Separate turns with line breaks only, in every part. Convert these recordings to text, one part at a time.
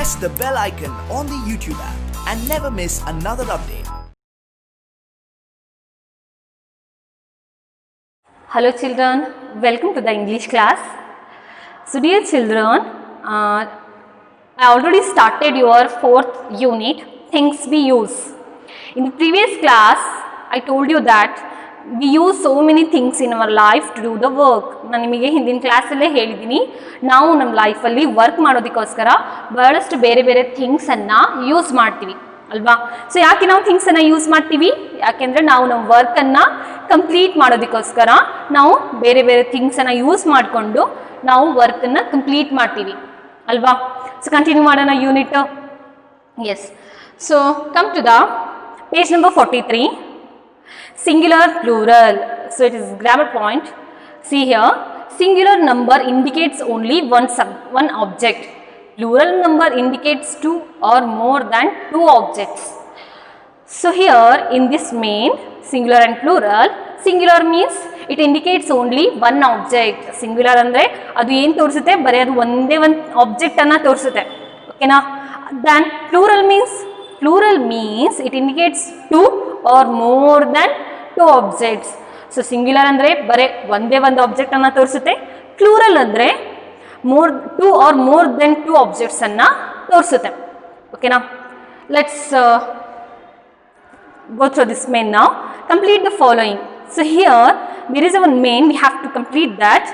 press the bell icon on the YouTube app and never miss another update.
Hello children, welcome to the English class. So dear children, I already started your 4th unit, things we use. In the previous class, I told you that we use so many things in our life to do the work. ನಾನು ನಿಮಗೆ ಹಿಂದಿನ ಕ್ಲಾಸಲ್ಲೇ ಹೇಳಿದ್ದೀನಿ, ನಾವು ನಮ್ಮ ಲೈಫಲ್ಲಿ work ಮಾಡೋದಕ್ಕೋಸ್ಕರ ಬಹಳಷ್ಟು ಬೇರೆ ಬೇರೆ ಥಿಂಗ್ಸನ್ನು ಯೂಸ್ ಮಾಡ್ತೀವಿ ಅಲ್ವಾ. ಸೊ ಯಾಕೆ ನಾವು ಥಿಂಗ್ಸನ್ನು ಯೂಸ್ ಮಾಡ್ತೀವಿ? ಯಾಕೆಂದರೆ ನಾವು ನಮ್ಮ ವರ್ಕನ್ನು ಕಂಪ್ಲೀಟ್ ಮಾಡೋದಕ್ಕೋಸ್ಕರ ನಾವು ಬೇರೆ ಬೇರೆ ಥಿಂಗ್ಸನ್ನು ಯೂಸ್ ಮಾಡಿಕೊಂಡು ನಾವು ವರ್ಕನ್ನು ಕಂಪ್ಲೀಟ್ ಮಾಡ್ತೀವಿ ಅಲ್ವಾ. ಸೊ ಕಂಟಿನ್ಯೂ ಮಾಡೋಣ unit. Yes, so come to the page number 43, singular plural. So it is grammar point. See here, singular number indicates only one object. Plural number indicates two or more than two objects. So here in this main singular and plural, singular means it indicates only one object. Singular andre adu ಏನು ತೋರಿಸುತ್ತೆ, ಬರೀ ಅದು ಒಂದೇ ಒಂದು object ಅನ್ನು ತೋರಿಸುತ್ತೆ, ಓಕೆನಾ. Then plural means it indicates two or more than two objects. So singular andre bare ಒಂದೇ ಒಂದು ಆಬ್ಜೆಕ್ಟ್ ಅನ್ನು ತೋರಿಸುತ್ತೆ, ಪ್ಲೂರಲ್ ಅಂದ್ರೆ two or more than two objects ಅನ್ನು ತೋರಿಸುತ್ತೆ, ಓಕೆನಾ. Let's go through this main now. Complete the following. So here there is one main, we have to complete that.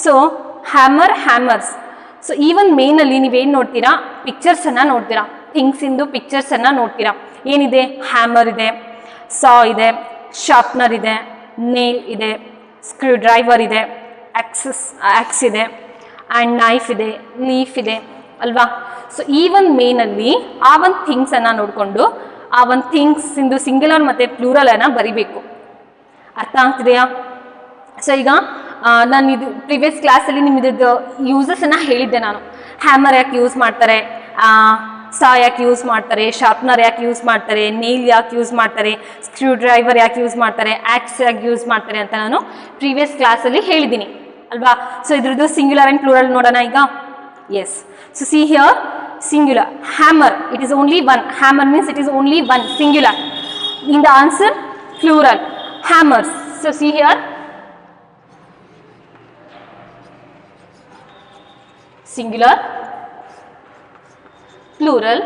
So hammer, hammers. So ಈ ಒಂದು ಮೇನಲ್ಲಿ ನೀವೇನು ನೋಡ್ತೀರಾ, ಪಿಕ್ಚರ್ಸನ್ನು ನೋಡ್ತೀರಾ, ಥಿಂಗ್ಸ್ ಇಂದು ಪಿಕ್ಚರ್ಸನ್ನು ನೋಡ್ತೀರಾ. ಏನಿದೆ? ಹ್ಯಾಮರ್ ಇದೆ, ಸಾ ಇದೆ, ಶಾರ್ಪ್ನರ್ ಇದೆ, ನೇಲ್ ಇದೆ, ಸ್ಕ್ರೂ ಡ್ರೈವರ್ ಇದೆ, ಆಕ್ಸ್ ಇದೆ, ಆ್ಯಂಡ್ ನೈಫ್ ಇದೆ, ಲೀಫ್ ಇದೆ ಅಲ್ವಾ. ಸೊ ಈ ಒಂದು ಮೇನಲ್ಲಿ ಆ ಒಂದು ಥಿಂಗ್ಸನ್ನು ನೋಡಿಕೊಂಡು ಆ ಒಂದು ಥಿಂಗ್ಸ್ ಇಂದು ಸಿಂಗ್ಯುಲರ್ ಮತ್ತು ಪ್ಲೂರಲನ್ನು ಬರಿಬೇಕು. ಅರ್ಥ ಆಗ್ತಿದೆಯಾ? ಸೊ ಈಗ ನಾನು ಇದು ಪ್ರಿವಿಯಸ್ ಕ್ಲಾಸಲ್ಲಿ ನಿಮ್ಮದು ಯೂಸಸನ್ನು ಹೇಳಿದ್ದೆ ನಾನು. ಹ್ಯಾಮರ್ ಯಾಕೆ ಯೂಸ್ ಮಾಡ್ತಾರೆ, ಸಾ ಯಾಕೆ ಯೂಸ್ ಮಾಡ್ತಾರೆ, ಶಾರ್ಪ್ನರ್ ಯಾಕೆ ಯೂಸ್ ಮಾಡ್ತಾರೆ, ನೇಲ್ ಯಾಕೆ ಯೂಸ್ ಮಾಡ್ತಾರೆ, ಸ್ಕ್ರೂ ಡ್ರೈವರ್ ಯಾಕೆ ಯೂಸ್ ಮಾಡ್ತಾರೆ, ಆಕ್ಸ್ ಯಾಕೆ ಯೂಸ್ ಮಾಡ್ತಾರೆ ಅಂತ ನಾನು ಪ್ರಿವಿಯಸ್ ಕ್ಲಾಸಲ್ಲಿ ಹೇಳಿದ್ದೀನಿ ಅಲ್ವಾ. ಸೊ ಇದ್ರದ್ದು ಸಿಂಗ್ಯುಲರ್ ಆ್ಯಂಡ್ ಪ್ಲೂರಲ್ ನೋಡೋಣ ಈಗ. Yes, so see here singular hammer, it is only one. Hammer means it is only one, singular. In the answer plural hammers. So see here, singular, plural,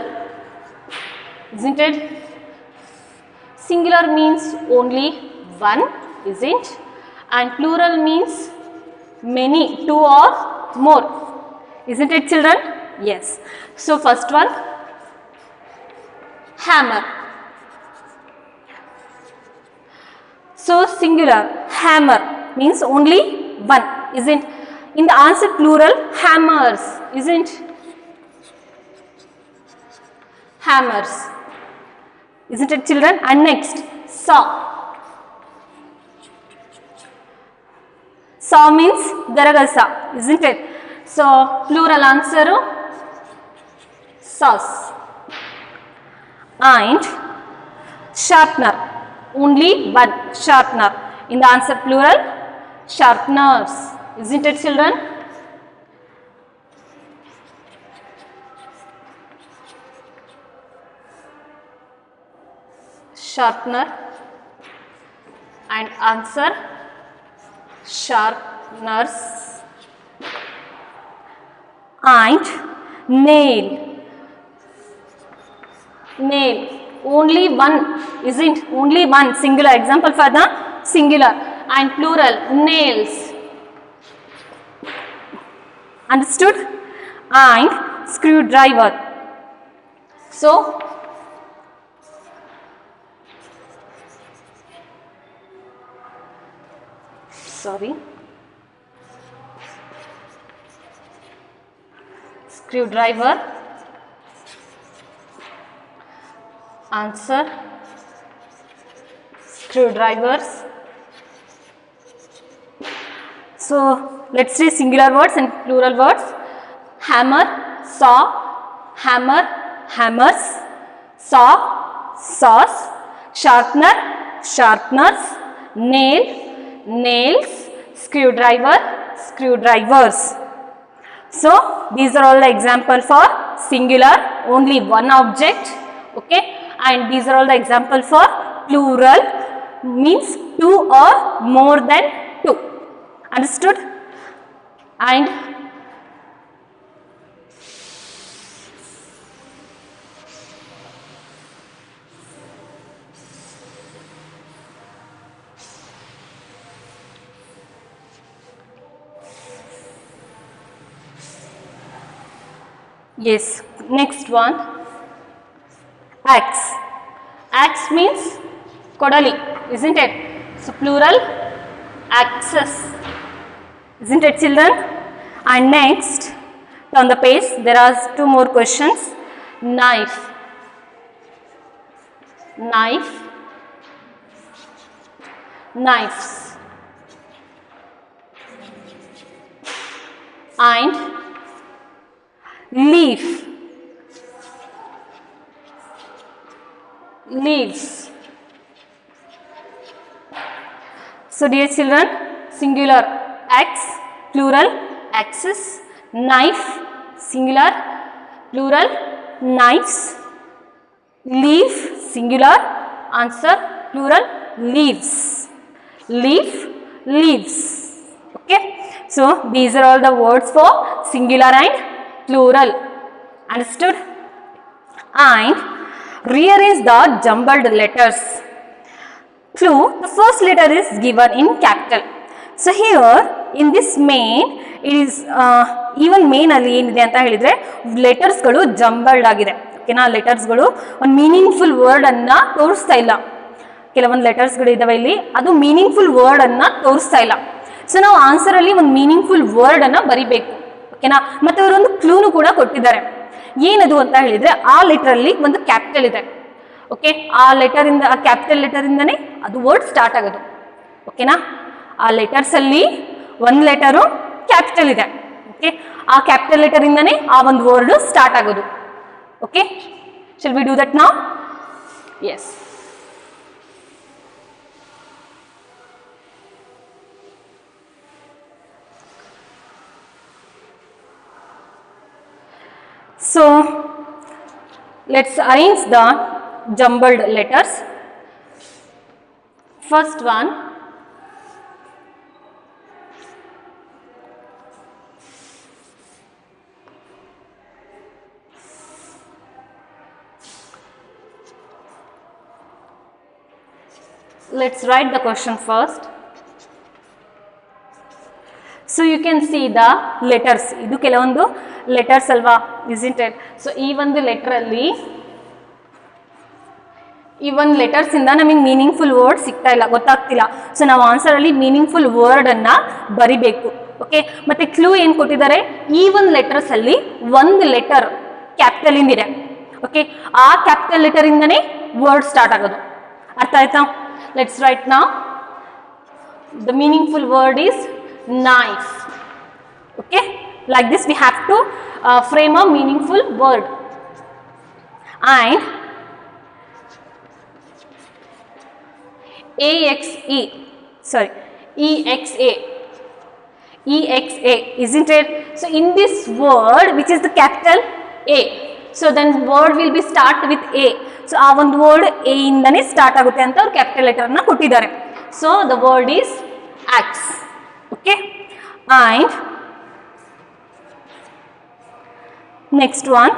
isn't it? Singular means only one, isn't? And plural means many, two or more, isn't it children? Yes. So first one, hammer. So singular hammer means only one, isn't? In the answer plural, hammers, isn't? Hammers, isn't it children? And next, saw. Saw means garagasa, isn't it? So plural answer saws. And sharpener, only one, sharpener. In the answer plural, sharpeners, isn't it children? Sharpener. And answer sharpeners. And nail. Nail, only one, isn't? Only one, singular. Example for the singular. And plural, nails. Understood? And screwdriver. So screwdriver, answer screwdrivers. So let's see singular words and plural words. Hammer, saw, hammer, hammers, saw, saws, sharpener, sharpeners, nail, nails, screwdriver, screwdrivers. So these are all the example for singular, only one object. Okay, and these are all the example for plural, means two or more than two. Understood? And yes, next one, axe. Axe means kodali, isn't it? So plural, axes, isn't it, children? And next, on the page, there are two more questions. Knife, knife, knives, and leaf, leaves. So dear children, singular axe, plural axes, knife, singular, plural knives, leaf, singular, answer plural leaves, leaf, leaves. Okay, so these are all the words for singular and plural. Understood? And rearrange the jumbled letters. Clue, the first letter is given in capital. So here in this main, it is even main ಅಲ್ಲಿ ಏನಿದೆ ಅಂತ ಹೇಳಿದ್ರೆ letters ಗಳು jumbled ಆಗಿದೆ. ಓಕೆನಾ, letters ಗಳು ಒಂದು meaningful word ಅನ್ನ ತೋರಿಸ್ತಾ ಇಲ್ಲ. ಕೆಲವೊಂದು ಲೆಟರ್ಸ್ ಗಳು ಇದಾವೆ ಇಲ್ಲಿ, ಅದು ಮೀನಿಂಗ್ಫುಲ್ ವರ್ಡ್ ಅನ್ನ ತೋರಿಸ್ತಾ ಇಲ್ಲ. ಸೊ ನಾವು ಆನ್ಸರ್ ಅಲ್ಲಿ ಒಂದು ಮೀನಿಂಗ್ಫುಲ್ ವರ್ಡ್ ಅನ್ನ ಬರಿಬೇಕು. ಓಕೆನಾ, ಮತ್ತೆ ಅವರೊಂದು ಕ್ಲೂನು ಕೂಡ ಕೊಟ್ಟಿದ್ದಾರೆ. ಏನದು ಅಂತ ಹೇಳಿದ್ರೆ ಆ ಲೆಟರ್ ಅಲ್ಲಿ ಒಂದು ಕ್ಯಾಪಿಟಲ್ ಇದೆ. ಓಕೆ, ಆ ಲೆಟರ್ ಇಂದ, ಆ ಕ್ಯಾಪಿಟಲ್ ಲೆಟರ್ ಇಂದನೇ ಅದು ವರ್ಡ್ ಸ್ಟಾರ್ಟ್ ಆಗೋದು. ಓಕೆನಾ, ಆ ಲೆಟರ್ಸ್ ಅಲ್ಲಿ ಒಂದು ಲೆಟರು ಕ್ಯಾಪಿಟಲ್ ಇದೆ. ಓಕೆ, ಆ ಕ್ಯಾಪಿಟಲ್ ಲೆಟರ್ ಇಂದನೇ ಆ ಒಂದು ವರ್ಡ್ ಸ್ಟಾರ್ಟ್ ಆಗೋದು. Okay, shall we do that now? Yes. So let's arrange the jumbled letters. First one, let's write the question first. So you can see the letters. ಇದು ಕೆಲವೊಂದು letters ಅಲ್ವಾ, isn't it? So ಈ ಒಂದು letter ಅಲ್ಲಿ ಈ ಒಂದು letters ಇಂದ ನಮಗೆ ಮೀನಿಂಗ್ಫುಲ್ ವರ್ಡ್ ಸಿಗ್ತಾ ಇಲ್ಲ, ಗೊತ್ತಾಗ್ತಿಲ್ಲ. ಸೊ ನಾವು ಆನ್ಸರ್ ಅಲ್ಲಿ ಮೀನಿಂಗ್ಫುಲ್ ವರ್ಡ್ ಅನ್ನ ಬರಿಬೇಕು. ಓಕೆ, ಮತ್ತೆ ಕ್ಲೂ ಏನ್ ಕೊಟ್ಟಿದ್ದಾರೆ, ಈ ಒಂದು ಲೆಟರ್ಸ್ ಅಲ್ಲಿ ಒಂದು ಲೆಟರ್ ಕ್ಯಾಪಿಟಲ್ ಇಂದಿದೆ. ಓಕೆ, ಆ ಕ್ಯಾಪಿಟಲ್ ಲೆಟರ್ ಇಂದನೇ ವರ್ಡ್ ಸ್ಟಾರ್ಟ್ ಆಗೋದು. ಅರ್ಥ ಆಯ್ತಾ? Let's right now. The meaningful word is knife. Okay, like this we have to frame a meaningful word. And exa, sorry, exa, exa, isn't it? So in this word, which is the capital A, so then word will be start with A. So ಆ ಒಂದು word A ಇಂದನೇ start ಆಗುತ್ತೆ ಅಂತ ಅವ್ರು capital letter ಅನ್ನ ಕೊಟ್ಟಿದ್ದಾರೆ. So the word is axe. Okay, and next one,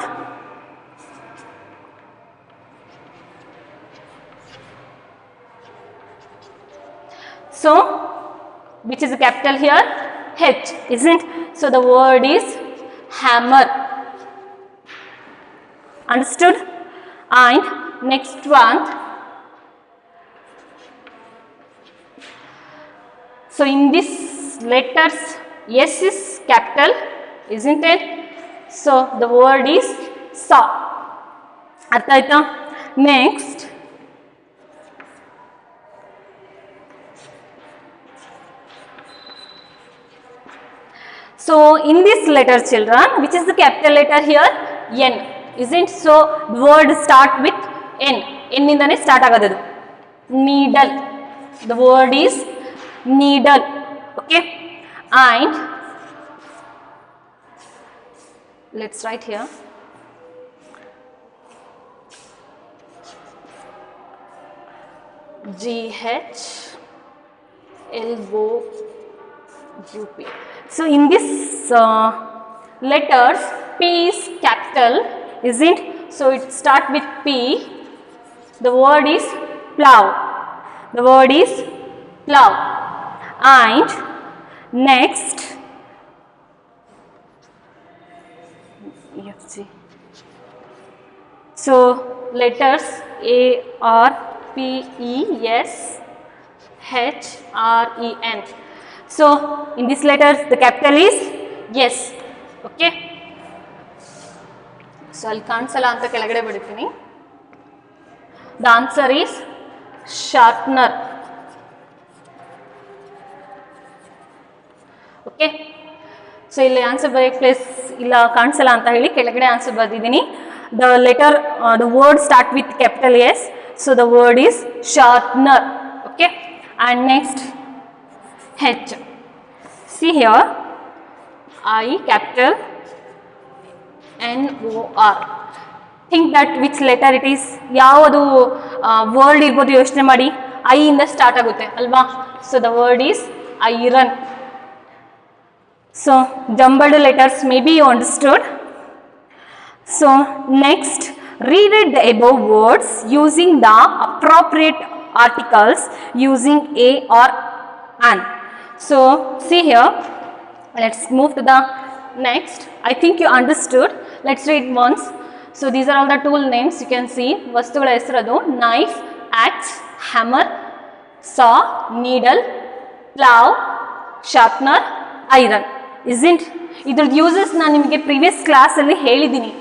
so which is a capital here, H, isn't? So the word is hammer. Understood? And next one, so in this letters, S is capital, isn't it? So the word is saw. Artha aita? Next, so in this letter children, which is the capital letter here, N, isn't? So the word start with N. N indane start agadadu. Needle. The word is needle. Okay, and let's write here GHLOUP. So in this letters, P is capital, isn't? So it start with P. The word is plow. The word is plow. And next, so letters A R P E S H R E N. So in these letters the capital is yes. Okay. So ಅಲ್ಲಿ ಕಾಣಿಸಲ್ಲ ಅಂತ ಕೆಳಗಡೆ ಬಿಡ್ತೀನಿ. The answer is sharpener. Okay. So ಇಲ್ಲಿ answer ಬರೆಯಕ್ಕೆ place ಇಲ್ಲ ಕಾಣಿಸಲ್ಲ ಅಂತ ಹೇಳಿ ಕೆಳಗಡೆ ಆನ್ಸರ್ ಬರೆದಿದ್ದೀನಿ. The letter, the word start with capital S. So the word is sharpener. Okay. And next H. See here, I capital N O R. Think that which letter it is. ಯಾವುದು word ಇರ್ಬೋದು ಯೋಚನೆ ಮಾಡಿ. I ಇಂದ start ಆಗುತ್ತೆ ಅಲ್ವಾ? So the word is iron. So jumbled letters, maybe you understood. So next, reread the above words using the appropriate articles using a or an. So see here, let's move to the next. I think you understood. Let's read once. So these are all the tool names. You can see ವಸ್ತುಗಳ ಹೆಸರದು knife, axe, hammer, saw, needle, plow, sharpener, iron. Isn't? ಇದ್ರದ್ದು uses ನಾನು ನಿಮಗೆ previous ಕ್ಲಾಸಲ್ಲಿ ಹೇಳಿದ್ದೀನಿ.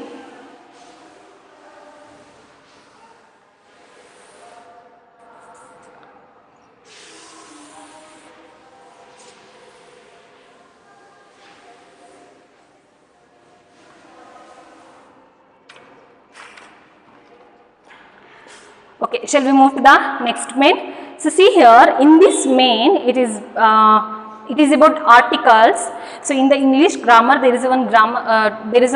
Okay, shall we move to the next main? So see here, in this main, it is about articles. So in the English grammar, there is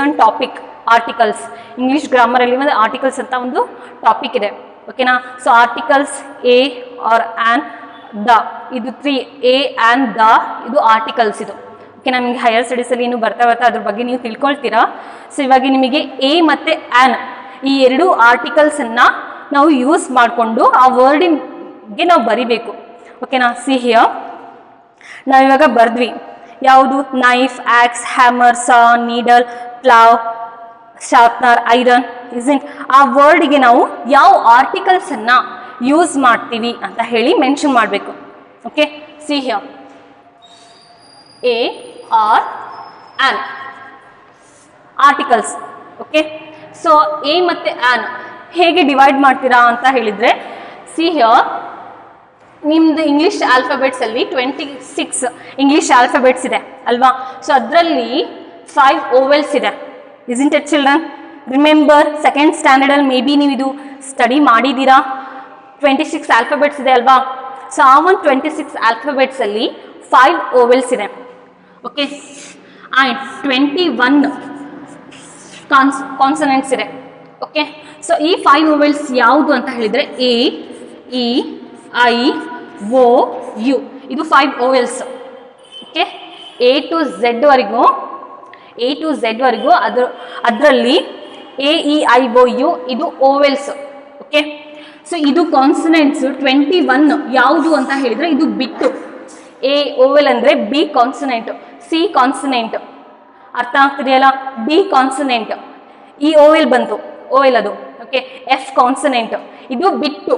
one topic, articles. English grammar alli ಒಂದು articles ಅಂತ ಒಂದು topic ಇದೆ. ಓಕೆನಾ? So articles a or an, the, ಇದು 3 a and the, ಇದು articles ಇದು. Okay, ನಮಗೆ higher studies ಅಲ್ಲಿ ಇನ್ನು ಬರ್ತಾ ಅದ್ರ ಬಗ್ಗೆ ನೀವು ತಿಳ್ಕೊಳ್ತೀರಾ. ಸೊ ಇವಾಗ ನಿಮಗೆ a ಮತ್ತೆ an ಈ ಎರಡು ಆರ್ಟಿಕಲ್ಸ್ ಅನ್ನ ನಾವು ಯೂಸ್ ಮಾಡಿಕೊಂಡು ಆ ವರ್ಡಿಗೆ ನಾವು ಬರಿಬೇಕು. ಓಕೆನಾ? ಸಿ ಹಿಯರ್, ನಾವಿವಾಗ ಬರ್ದ್ವಿ ಯಾವುದು, knife, axe, hammer, saw, needle, pulao, sharpener, iron. Isn't? ಆ ವರ್ಡಿಗೆ ನಾವು ಯಾವ ಆರ್ಟಿಕಲ್ಸ್ ಅನ್ನ ಯೂಸ್ ಮಾಡ್ತೀವಿ ಅಂತ ಹೇಳಿ ಮೆನ್ಷನ್ ಮಾಡಬೇಕು. Okay, see here, a are an articles. Okay, so a ಮತ್ತೆ ಆನ್ ಹೇಗೆ ಡಿವೈಡ್ ಮಾಡ್ತೀರಾ ಅಂತ ಹೇಳಿದರೆ, ಸಿ ಹಿಯರ್, ನಿಮ್ದು ಇಂಗ್ಲೀಷ್ ಆಲ್ಫಾಬೆಟ್ಸ್ ಅಲ್ಲಿ 26 ಇಂಗ್ಲೀಷ್ ಆಲ್ಫಾಬೆಟ್ಸ್ ಇದೆ ಅಲ್ವಾ? ಸೊ ಅದರಲ್ಲಿ 5 ಓವೆಲ್ಸ್ ಇದೆ. Isn't it children? Remember, second standard ಅಲ್ಲಿ ಮೇ ಬಿ ನೀವು ಇದು ಸ್ಟಡಿ ಮಾಡಿದ್ದೀರಾ. 26 ಆಲ್ಫಾಬೆಟ್ಸ್ ಇದೆ ಅಲ್ವಾ? ಸೊ ಆ ಒಂದು 26 ಆಲ್ಫಾಬೆಟ್ಸ್ ಅಲ್ಲಿ 5 ಓವೆಲ್ಸ್ ಇದೆ. ಓಕೆ, ಆ್ಯಂಡ್ 21 ಕಾನ್ಸನೆಂಟ್ಸ್ ಇದೆ. ಓಕೆ, ಸೊ ಈ 5 ಓವೆಲ್ಸ್ ಯಾವುದು ಅಂತ ಹೇಳಿದರೆ A, E, I, O, U, ಇದು 5 vowels. Okay, A to Z ವರೆಗೂ ಅದರಲ್ಲಿ A, E, I, O, U ಇದು ಓವೆಲ್ಸ್. ಓಕೆ, ಸೊ ಇದು ಕಾನ್ಸನೆಂಟ್ಸ್ 21 ಯಾವುದು ಅಂತ ಹೇಳಿದರೆ ಇದು ಬಿಟ್ಟು. ಎ ಓವೆಲ್ ಅಂದರೆ ಬಿ ಕಾನ್ಸನೆಂಟ್, ಸಿ ಕಾನ್ಸನೆಂಟ್, ಅರ್ಥ ಆಗ್ತಿದೆಯಲ್ಲ? ಬಿ ಕಾನ್ಸನೆಂಟ್, ಈ ಓವೆಲ್ ಬಂತು, ಓವೆಲ್ ಅದು. ಓಕೆ, ಎಫ್ ಕಾನ್ಸನೆಂಟ್, ಇದು ಬಿಟ್ಟು.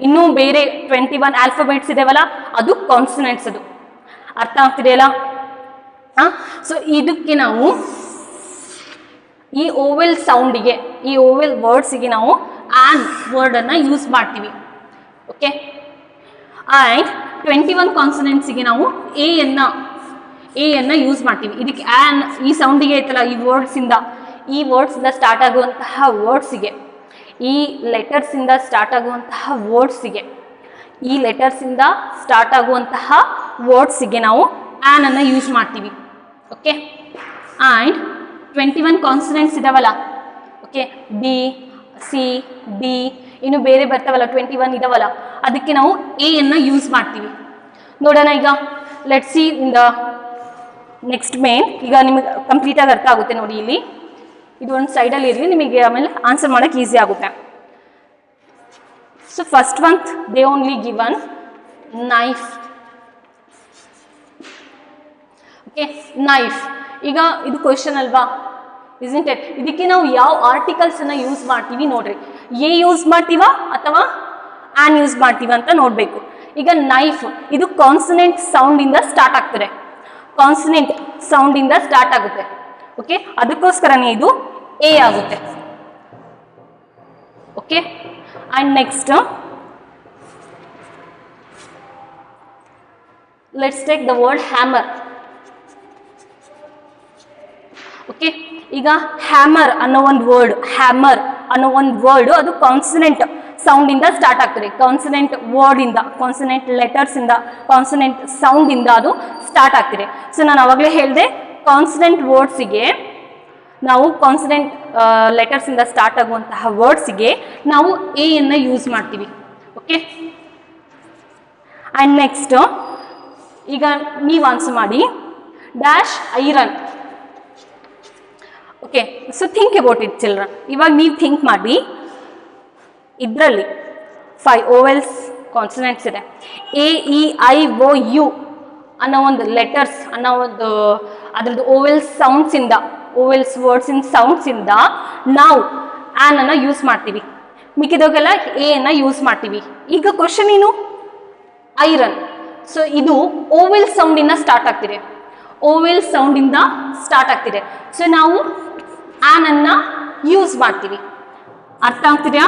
ಇನ್ನೂ ಬೇರೆ 21 ಆಲ್ಫಾಬೆಟ್ಸ್ ಇದೆವಲ್ಲ, ಅದು ಕಾನ್ಸನೆಂಟ್ಸ್, ಅದು ಅರ್ಥ ಆಗ್ತಿದೆಯಲ್ಲ? ಸೊ ಇದಕ್ಕೆ ನಾವು ಈ ಓವೆಲ್ ಸೌಂಡಿಗೆ, ಈ ಓವೆಲ್ ವರ್ಡ್ಸಿಗೆ ನಾವು ಆನ್ ವರ್ಡನ್ನು ಯೂಸ್ ಮಾಡ್ತೀವಿ. ಓಕೆ, ಆ್ಯಂಡ್ 21 ಕಾನ್ಸನೆಂಟ್ಸಿಗೆ ನಾವು ಎ ಅನ್ನು ಯೂಸ್ ಮಾಡ್ತೀವಿ. ಇದಕ್ಕೆ ಆನ್ ಈ ಸೌಂಡಿಗೆ ಐತಲ್ಲ, ಈ ವರ್ಡ್ಸಿಂದ ಸ್ಟಾರ್ಟ್ ಆಗುವಂತಹ ವರ್ಡ್ಸಿಗೆ, ಈ ಲೆಟರ್ಸಿಂದ ಸ್ಟಾರ್ಟ್ ಆಗುವಂತಹ ವರ್ಡ್ಸಿಗೆ ನಾವು ಆನ್ ಅನ್ನು ಯೂಸ್ ಮಾಡ್ತೀವಿ. ಓಕೆ, ಆ್ಯಂಡ್ 21 ಕಾನ್ಸನೆಂಟ್ಸ್ ಇದಾವಲ್ಲ, ಓಕೆ, ಬಿ, ಸಿ, ಡಿ, ಇನ್ನು ಬೇರೆ ಬರ್ತಾವಲ್ಲ 21 ಇದಾವಲ್ಲ ಅದಕ್ಕೆ ನಾವು ಎ ಅನ್ನ ಯೂಸ್ ಮಾಡ್ತೀವಿ. ನೋಡೋಣ ಈಗ let see in the next main. ಈಗ ನಿಮಗೆ ಕಂಪ್ಲೀಟಾಗಿ ಅರ್ಥ ಆಗುತ್ತೆ ನೋಡಿ. ಇಲ್ಲಿ ಇದು ಒಂದು ಸೈಡಲ್ಲಿ ಇರಲಿ, ನಿಮಗೆ ಆಮೇಲೆ ಆನ್ಸರ್ ಮಾಡೋಕ್ಕೆ ಈಸಿ ಆಗುತ್ತೆ. So first one they only given knife. Okay, knife. ಈಗ ಇದು ಕ್ವೆಶನ್ ಅಲ್ವಾ, ಇಸ್ಂಟ್ ಇಟ್? ಇದಕ್ಕೆ ನಾವು ಯಾವ ಆರ್ಟಿಕಲ್ಸ್ ಅನ್ನ ಯೂಸ್ ಮಾಡ್ತೀವಿ ನೋಡ್ರಿ. ಎ ಯೂಸ್ ಮಾಡ್ತೀವ ಅಥವಾ ಆನ್ ಯೂಸ್ ಮಾಡ್ತೀವ ಅಂತ ನೋಡ್ಬೇಕು. ಈಗ ನೈಫ್ ಇದು ಕಾನ್ಸನೆಂಟ್ ಸೌಂಡ್ ಇಂದ ಸ್ಟಾರ್ಟ್ ಆಗ್ತದೆ, ಕಾನ್ಸನೆಂಟ್ ಸೌಂಡ್ ಇಂದ ಸ್ಟಾರ್ಟ್ ಆಗುತ್ತೆ. ಓಕೆ, ಅದಕ್ಕೋಸ್ಕರನೇ ಇದು ಎ ಆಗುತ್ತೆ. Okay, and next let's take the word hammer. Okay, ಈಗ ಹ್ಯಾಮರ್ ಅನ್ನೋ ಒಂದು ವರ್ಡ್, ಹ್ಯಾಮರ್ ಅನ್ನೋ ಒಂದು ವರ್ಡ್ ಅದು ಕಾನ್ಸನೆಂಟ್ ಸೌಂಡ್ ಇಂದ ಸ್ಟಾರ್ಟ್ ಆಗ್ತದೆ. ಕಾನ್ಸನೆಂಟ್ ವರ್ಡ್ ಇಂದ, ಕಾನ್ಸನೆಂಟ್ ಲೆಟರ್ಸ್ ಇಂದ, ಕಾನ್ಸನೆಂಟ್ ಸೌಂಡ್ ಇಂದ ಅದು ಸ್ಟಾರ್ಟ್ ಆಗ್ತಿದೆ. ಸೊ ನಾನು ಅವಾಗಲೇ ಹೇಳಿದೆ, ಕಾನ್ಸನೆಂಟ್ ವರ್ಡ್ಸಿಗೆ ನಾವು ಕಾನ್ಸನೆಂಟ್ ಲೆಟರ್ಸ್ ಇಂದ ಸ್ಟಾರ್ಟ್ ಆಗುವಂತಹ ವರ್ಡ್ಸಿಗೆ ನಾವು ಎ ಅನ್ನ ಯೂಸ್ ಮಾಡ್ತೀವಿ. ಓಕೆ, ಅಂಡ್ ನೆಕ್ಸ್ಟ್ ಈಗ ನೀವು ಆನ್ಸರ್ ಮಾಡಿ. Dash iron. Okay, so think about it children. ಇವಾಗ ನೀವು ಥಿಂಕ್ ಮಾಡಿ, ಇದರಲ್ಲಿ 5 ಓವೆಲ್ಸ್ ಕಾನ್ಸನೆಂಟ್ಸ್ ಇದೆ. A E I O U ಅನ್ನೋ ಒಂದು ಲೆಟರ್ಸ್ ಅನ್ನೋ ಒಂದು ಅದ್ರದ್ದು ಓವೆಲ್ಸ್ ಸೌಂಡ್ಸ್ ಇಂದ, ಓವೆಲ್ಸ್ ವರ್ಡ್ಸ್ ಇನ್ ಸೌಂಡ್ಸ್ ಇಂದ ನಾವು ಆನ್ ಅನ್ನ ಯೂಸ್ ಮಾಡ್ತೀವಿ. ಮಿಕ್ಕಿದೋಗೆಲ್ಲ ಎ ಅನ್ನ ಯೂಸ್ ಮಾಡ್ತೀವಿ. ಈಗ ಕ್ವಶನ್ ಏನು? ಐರನ್. ಸೊ ಇದು ಓವೆಲ್ ಸೌಂಡ್ ಇಂದ ಸ್ಟಾರ್ಟ್ ಆಗ್ತಿದೆ, ಓವೆಲ್ ಸೌಂಡ್ ಇಂದ ಸ್ಟಾರ್ಟ್ ಆಗ್ತಿದೆ. ಸೊ ನಾವು ಆನ್ ಅನ್ನ ಯೂಸ್ ಮಾಡ್ತೀವಿ. ಅರ್ಥ ಆಗ್ತಿದೆಯಾ?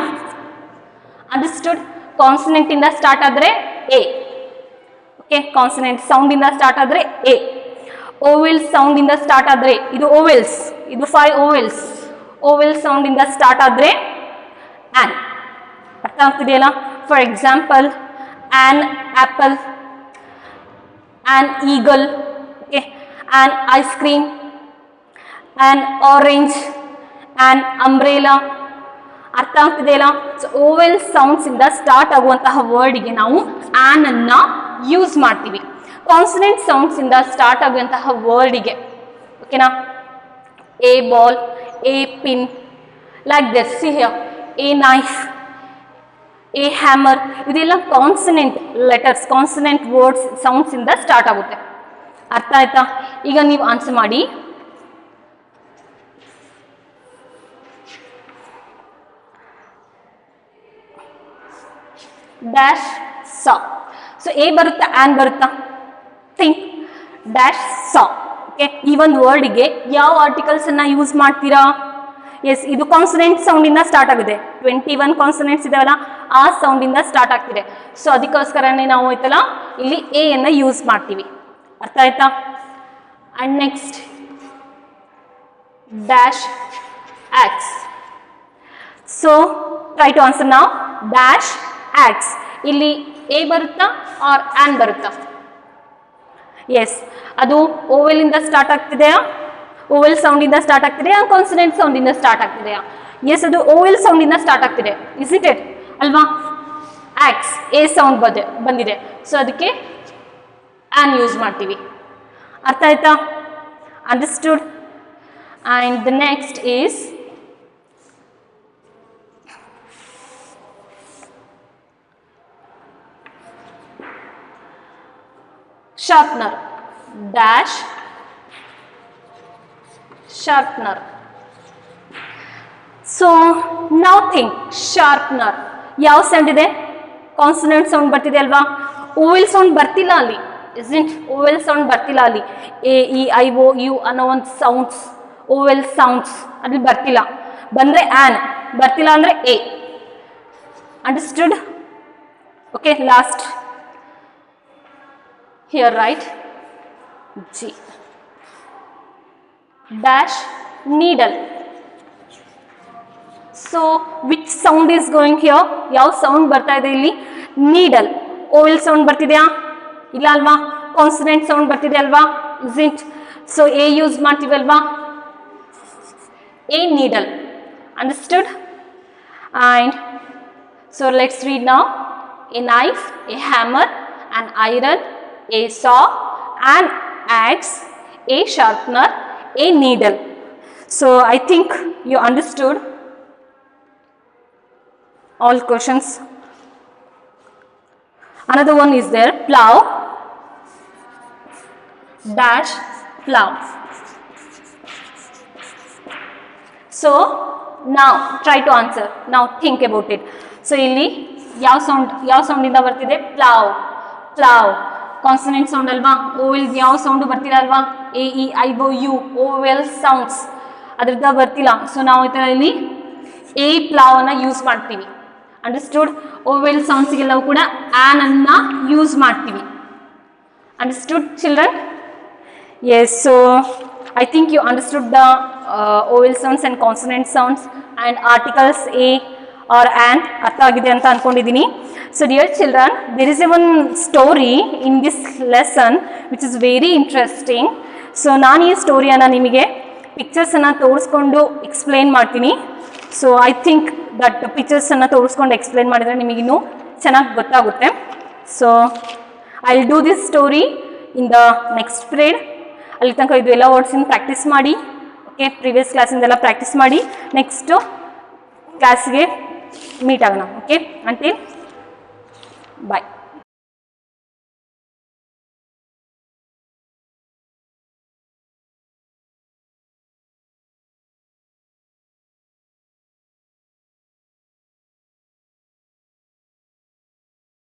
ಅಂಡರ್ಸ್ಟುಡ್? ಕಾನ್ಸನೆಂಟ್ ಇಂದ ಸ್ಟಾರ್ಟ್ ಆದ್ರೆ ಎ. ಓಕೆ, ಕಾನ್ಸನೆಂಟ್ ಸೌಂಡ್ ಇಂದ ಸ್ಟಾರ್ಟ್ ಆದ್ರೆ ಎ. ಓವೆಲ್ ಸೌಂಡ್ ಇಂದ ಸ್ಟಾರ್ಟ್ ಆದ್ರೆ ಇದು ಓವೆಲ್ಸ್, ಇದು 5 ಓವೆಲ್ಸ್. ಓವೆಲ್ ಸೌಂಡ್ ಇಂದ ಸ್ಟಾರ್ಟ್ ಆದ್ರೆ ಆನ್. ಅರ್ಥ ಆಗ್ತಿದೆಯಲ್ಲ? For example, an apple, an eagle, okay, an ice cream, an orange, an umbrella. ಅರ್ಥ ಆಗ್ತಿದೆಯಲ್ಲ? ಸೊ ಓವೆಲ್ ಸೌಂಡ್ಸ್ ಇಂದ ಸ್ಟಾರ್ಟ್ ಆಗುವಂತಹ ವರ್ಡ್ಗೆ ನಾವು ಆನ್ ಅನ್ನ ಯೂಸ್ ಮಾಡ್ತೀವಿ. ಕಾನ್ಸನೆಂಟ್ ಸೌಂಡ್ಸ್ ಇಂದ ಸ್ಟಾರ್ಟ್ ಆಗುವಂತಹ ವರ್ಡ್ಗೆ, ಓಕೆನಾ? A ball, a pin, like this. See here, a knife, a hammer. ಇದೆಲ್ಲ consonant letters, consonant words sounds ಇಂದ ಸ್ಟಾರ್ಟ್ ಆಗುತ್ತೆ. ಅರ್ಥ ಆಯ್ತಾ? ಈಗ ನೀವು ಆನ್ಸರ್ ಮಾಡಿ. Dash saw. ಸೊ ಎ ಬರುತ್ತಾ ಆನ್ ಬರುತ್ತಾ? ಥಿಂಕ್. Dash saw. ಓಕೆ, ಈ ಒಂದು ವರ್ಡ್ಗೆ ಯಾವ ಆರ್ಟಿಕಲ್ಸ್ ಅನ್ನ ಯೂಸ್ ಮಾಡ್ತೀರಾ? ಎಸ್, ಇದು ಕಾನ್ಸನೆಂಟ್ ಸೌಂಡ್ ಇಂದ ಸ್ಟಾರ್ಟ್ ಆಗಿದೆ. 21 ಕಾನ್ಸನೆಂಟ್ಸ್ ಇದಾವಲ್ಲ, ಆ ಸೌಂಡ್ ಇಂದ ಸ್ಟಾರ್ಟ್ ಆಗ್ತಿದೆ. ಸೊ ಅದಕ್ಕೋಸ್ಕರನೇ ನಾವು ಆಯ್ತಲ್ಲ ಇಲ್ಲಿ ಎ ಅನ್ನ ಯೂಸ್ ಮಾಡ್ತೀವಿ. ಅರ್ಥ ಆಯ್ತಾ? And next dash ox. So try to answer ನಾವು. Dash ox. ಇಲ್ಲಿ ಎ ಬರುತ್ತಾ ಆರ್ ಆನ್ ಬರುತ್ತಾ? ಎಸ್, ಅದು ಓವೆಲ್ ಇಂದ ಸ್ಟಾರ್ಟ್ ಆಗ್ತಿದೆಯಾ? ಓವೆಲ್ ಸೌಂಡ್ ಇಂದ ಸ್ಟಾರ್ಟ್ ಆಗ್ತಿದೆಯಾ? ಕಾನ್ಸನೆಂಟ್ ಸೌಂಡ್ ಇಂದ ಸ್ಟಾರ್ಟ್ ಆಗ್ತಿದೆಯಾ? ಎಸ್, ಅದು ಓವೆಲ್ ಸೌಂಡ್ ಇಂದ ಸ್ಟಾರ್ಟ್ ಆಗ್ತಿದೆ. ಇಸ್ ಇಟ್ ಅಲ್ವಾ? ಆಕ್ಸ್, ಎ ಸೌಂಡ್ ಬಂದಿದೆ. ಸೊ ಅದಕ್ಕೆ ಆನ್ ಯೂಸ್ ಮಾಡ್ತೀವಿ. ಅರ್ಥ ಆಯ್ತಾ? Understood? And the next is sharpener. Dash sharpener. So now think, sharpener ಯಾವ ಸೌಂಡ್ ಇದೆ? ಕಾನ್ಸನೆಂಟ್ ಸೌಂಡ್ ಬರ್ತಿದೆ ಅಲ್ವಾ? ಓವೆಲ್ ಸೌಂಡ್ ಬರ್ತಿಲ್ಲ ಅಲ್ಲಿ, ಇಸ್ಂಟ್? ಓವೆಲ್ ಸೌಂಡ್ ಬರ್ತಿಲ್ಲ ಅಲ್ಲಿ. A E I O U ಅನ್ನೋ ಒಂದು ಸೌಂಡ್ಸ್, ಓವೆಲ್ ಸೌಂಡ್ಸ್ ಅಲ್ಲಿ ಬರ್ತಿಲ್ಲ. ಬಂದ್ರೆ ಆನ್, ಬರ್ತಿಲ್ಲ ಅಂದ್ರೆ A. Understood? Okay, last here write G. Dash needle. So which sound is going here? ಯಾವ ಸೌಂಡ್ ಬರ್ತಾ ಇದೆ ಇಲ್ಲಿ? ನೀಡಲ್. ಓವೆಲ್ ಸೌಂಡ್ ಬರ್ತಿದೆಯಾ? ಇಲ್ಲ ಅಲ್ವಾ? ಕಾನ್ಸನೆಂಟ್ ಸೌಂಡ್ ಬರ್ತಿದೆ ಅಲ್ವಾ? isn't? So ಎ ಯೂಸ್ ಮಾಡ್ತೀವಿ ಅಲ್ವಾ? A needle. Understood? And So let's read now. A knife, a hammer, an iron, a saw, an axe, a sharpener, a needle. So I think you understood all questions. Another one is there, plow, dash, plow. So now try to answer. Now think about it. So ಇಲ್ಲಿ ಯಾವ sound ಇಂದ ಬರ್ತಿದೆ? Pulao. Pulao consonant sound ಅಲ್ವಾ? Vowel ಯಾವ sound ಬರ್ತಿಲ್ಲ ಅಲ್ವಾ? A E I O U vowel sounds ಅದ್ರದ್ದು ಬರ್ತಿಲ್ಲ. ಸೊ ನಾವು ಇಲ್ಲಿ ಎ ಪ್ಲಾವ್ ಅನ್ನ ಯೂಸ್ ಮಾಡ್ತೀವಿ. ಅಂಡರ್ಸ್ಟುಡ್? ಓವೆಲ್ ಸೌಂಡ್ಸ್ಗೆಲ್ಲವೂ ಕೂಡ ಆನ್ ಅನ್ನ ಯೂಸ್ ಮಾಡ್ತೀವಿ. Understood children? Yes, so I think you understood the vowel sounds and consonant sounds and articles a or an ಅರ್ಥ ಆಗಿದೆ ಅಂತ ಅನ್ಕೊಂಡಿದ್ದೀನಿ. So dear children, there is one story in this lesson which is very interesting. So ನಾನು ಈ ಸ್ಟೋರಿಯನ್ನು ನಿಮಗೆ ಪಿಕ್ಚರ್ಸನ್ನು ತೋರಿಸ್ಕೊಂಡು explain ಮಾಡ್ತೀನಿ. So I think that ಪಿಕ್ಚರ್ಸನ್ನು ತೋರಿಸ್ಕೊಂಡು ಎಕ್ಸ್ಪ್ಲೇನ್ ಮಾಡಿದರೆ ನಿಮಗಿನ್ನೂ ಚೆನ್ನಾಗಿ ಗೊತ್ತಾಗುತ್ತೆ. So I will do this story in the next period. ಅಲ್ಲಿ ತನಕ ಇದು ಎಲ್ಲ ವರ್ಡ್ಸಿನ ಪ್ರಾಕ್ಟೀಸ್ ಮಾಡಿ. ಓಕೆ, ಪ್ರೀವಿಯಸ್ ಕ್ಲಾಸಿಂದೆಲ್ಲ ಪ್ರಾಕ್ಟೀಸ್ ಮಾಡಿ. ನೆಕ್ಸ್ಟು ಕ್ಲಾಸ್ಗೆ ಮೀಟ್ ಆಗೋಣ. ಓಕೆ, ಅಂಟಿಲ್ ಬಾಯ್.